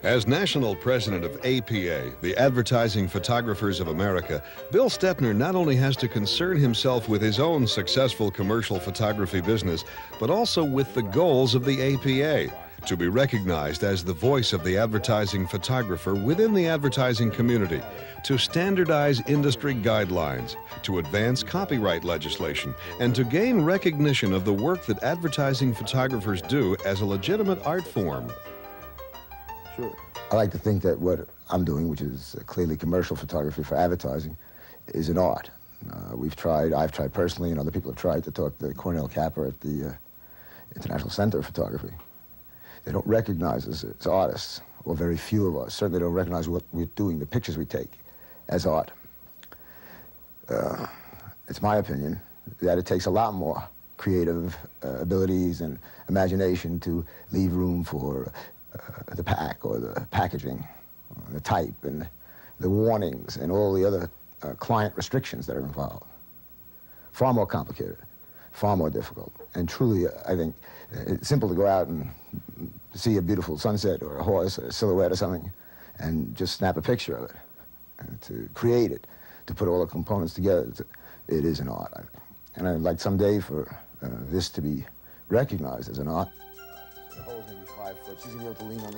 As national president of APA, the Advertising Photographers of America, Bill Stettner not only has to concern himself with his own successful commercial photography business, but also with the goals of the APA, to be recognized as the voice of the advertising photographer within the advertising community, to standardize industry guidelines, to advance copyright legislation, and to gain recognition of the work that advertising photographers do as a legitimate art form. Sure. I like to think that what I'm doing, which is clearly commercial photography for advertising, is an art. I've tried personally, and other people have tried to talk to Cornell Capper at the International Center of Photography. They don't recognize us as artists, or very few of us certainly don't recognize what we're doing, the pictures we take, as art. It's my opinion that it takes a lot more creative abilities and imagination to leave room for the pack or the packaging, or the type, and the warnings, and all the other client restrictions that are involved. Far more complicated, far more difficult. And truly, I think it's simple to go out and see a beautiful sunset or a horse or a silhouette or something and just snap a picture of it. And to create it, to put all the components together, it is an art, I think. And I'd like someday for this to be recognized as an art.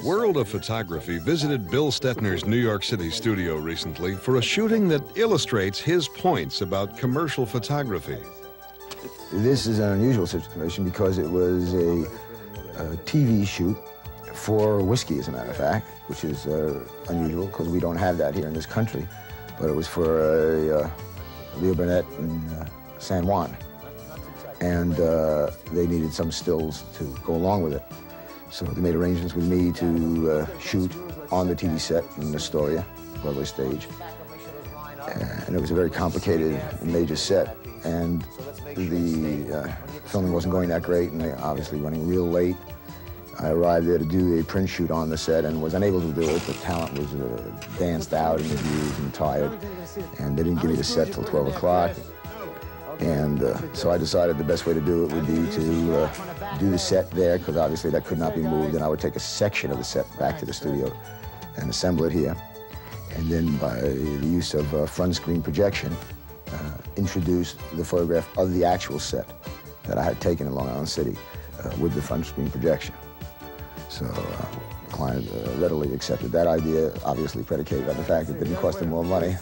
World of Photography visited Bill Stettner's New York City studio recently for a shooting that illustrates his points about commercial photography. This is an unusual situation because it was a TV shoot for whiskey, as a matter of fact, which is unusual because we don't have that here in this country. But it was for a Leo Burnett in San Juan. And they needed some stills to go along with it. So they made arrangements with me to shoot on the TV set in Astoria, Broadway stage. And it was a very complicated major set. And the filming wasn't going that great, and they obviously running real late. I arrived there to do a print shoot on the set and was unable to do it. The talent was danced out, interviews, and tired. And they didn't give me the set till 12 o'clock. And so I decided the best way to do it would be to do the set there, because obviously that could not be moved, and I would take a section of the set back to the studio and assemble it here. And then by the use of front screen projection, introduce the photograph of the actual set that I had taken in Long Island City with the front screen projection. So the client readily accepted that idea, obviously predicated on the fact it didn't cost him more money.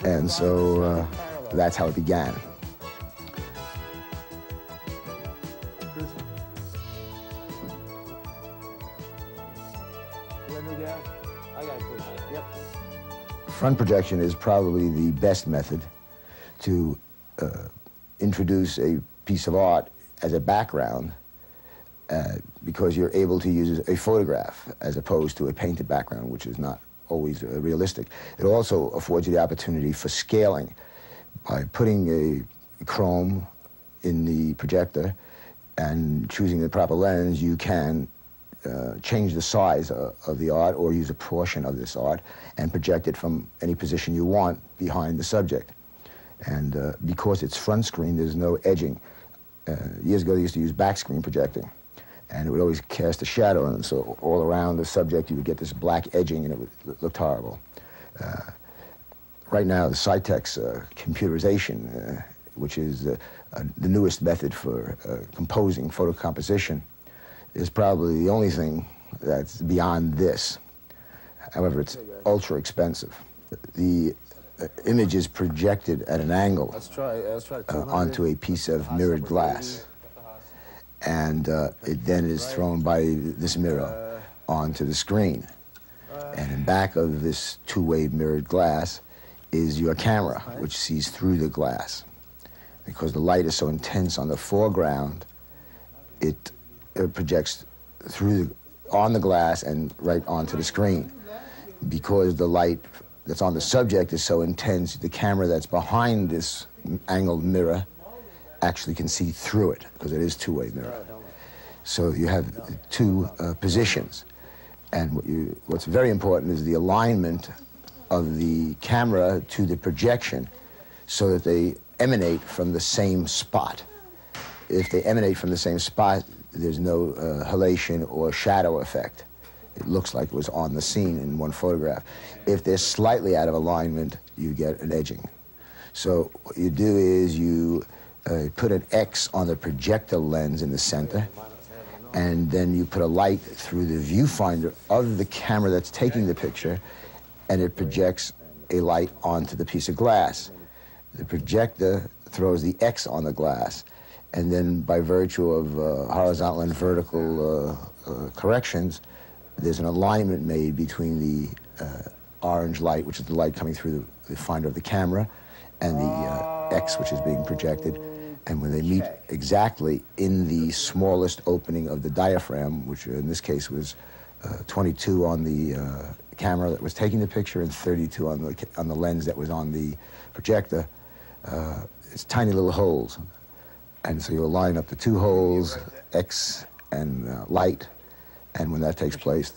And so that's how it began. Front projection is probably the best method to introduce a piece of art as a background because you're able to use a photograph as opposed to a painted background, which is not always realistic. It also affords you the opportunity for scaling. By putting a chrome in the projector and choosing the proper lens, you can change the size of the art or use a portion of this art and project it from any position you want behind the subject. And because it's front screen, there's no edging. Years ago, they used to use back screen projecting, and it would always cast a shadow, and so all around the subject you would get this black edging, and it looked horrible. Right now, the Cytex computerization, which is the newest method for composing photo composition, is probably the only thing that's beyond this. However, it's ultra expensive. The image is projected at an angle onto a piece of mirrored glass. And it then is thrown by this mirror onto the screen. And in back of this two-way mirrored glass is your camera, which sees through the glass. Because the light is so intense on the foreground, it projects on the glass and right onto the screen. Because the light that's on the subject is so intense, the camera that's behind this angled mirror actually can see through it, because it is two-way mirror. So you have two positions. And what's very important is the alignment of the camera to the projection so that they emanate from the same spot. If they emanate from the same spot, there's no halation or shadow effect. it looks like it was on the scene in one photograph. If they're slightly out of alignment, you get an edging. So what you do is you put an X on the projector lens in the center, and then you put a light through the viewfinder of the camera that's taking the picture, and it projects a light onto the piece of glass. The projector throws the X on the glass, and then by virtue of horizontal and vertical corrections, there's an alignment made between the orange light, which is the light coming through the finder of the camera, and the X, which is being projected. And when they meet exactly in the smallest opening of the diaphragm, which in this case was 22 on the camera that was taking the picture and 32 on the lens that was on the projector, it's tiny little holes. And so you'll line up the two holes, X and light, and when that takes place,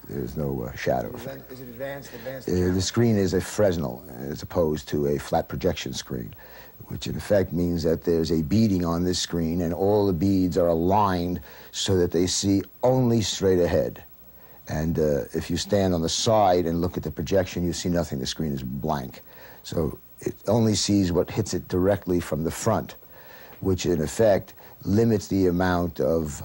there's no shadow effect. Is it advanced? The screen is a Fresnel as opposed to a flat projection screen, which in effect means that there's a beading on this screen and all the beads are aligned so that they see only straight ahead. And if you stand on the side and look at the projection, you see nothing. The screen is blank. So it only sees what hits it directly from the front, which in effect limits the amount of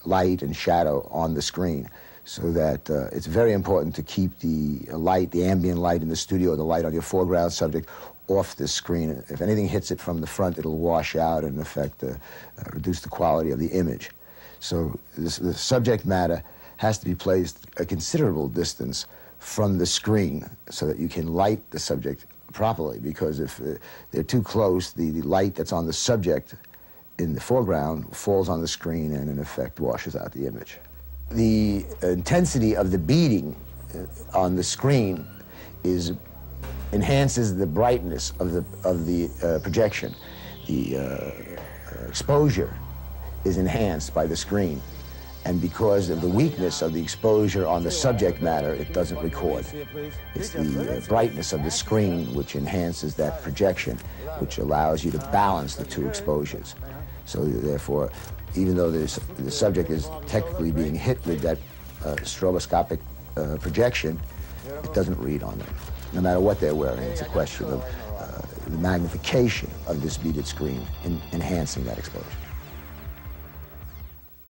light and shadow on the screen, so that it's very important to keep the light, the ambient light in the studio, the light on your foreground subject, off the screen. If anything hits it from the front, it'll wash out and in effect reduce the quality of the image. So the subject matter has to be placed a considerable distance from the screen so that you can light the subject properly, because if they're too close, the light that's on the subject in the foreground falls on the screen and in effect washes out the image. The intensity of the beading on the screen enhances the brightness of the projection. The exposure is enhanced by the screen, and because of the weakness of the exposure on the subject matter, it doesn't record. It's the brightness of the screen which enhances that projection, which allows you to balance the two exposures. So therefore, even though the subject is technically being hit with that stroboscopic projection, it doesn't read on them, no matter what they're wearing. It's a question of the magnification of this beaded screen in enhancing that exposure.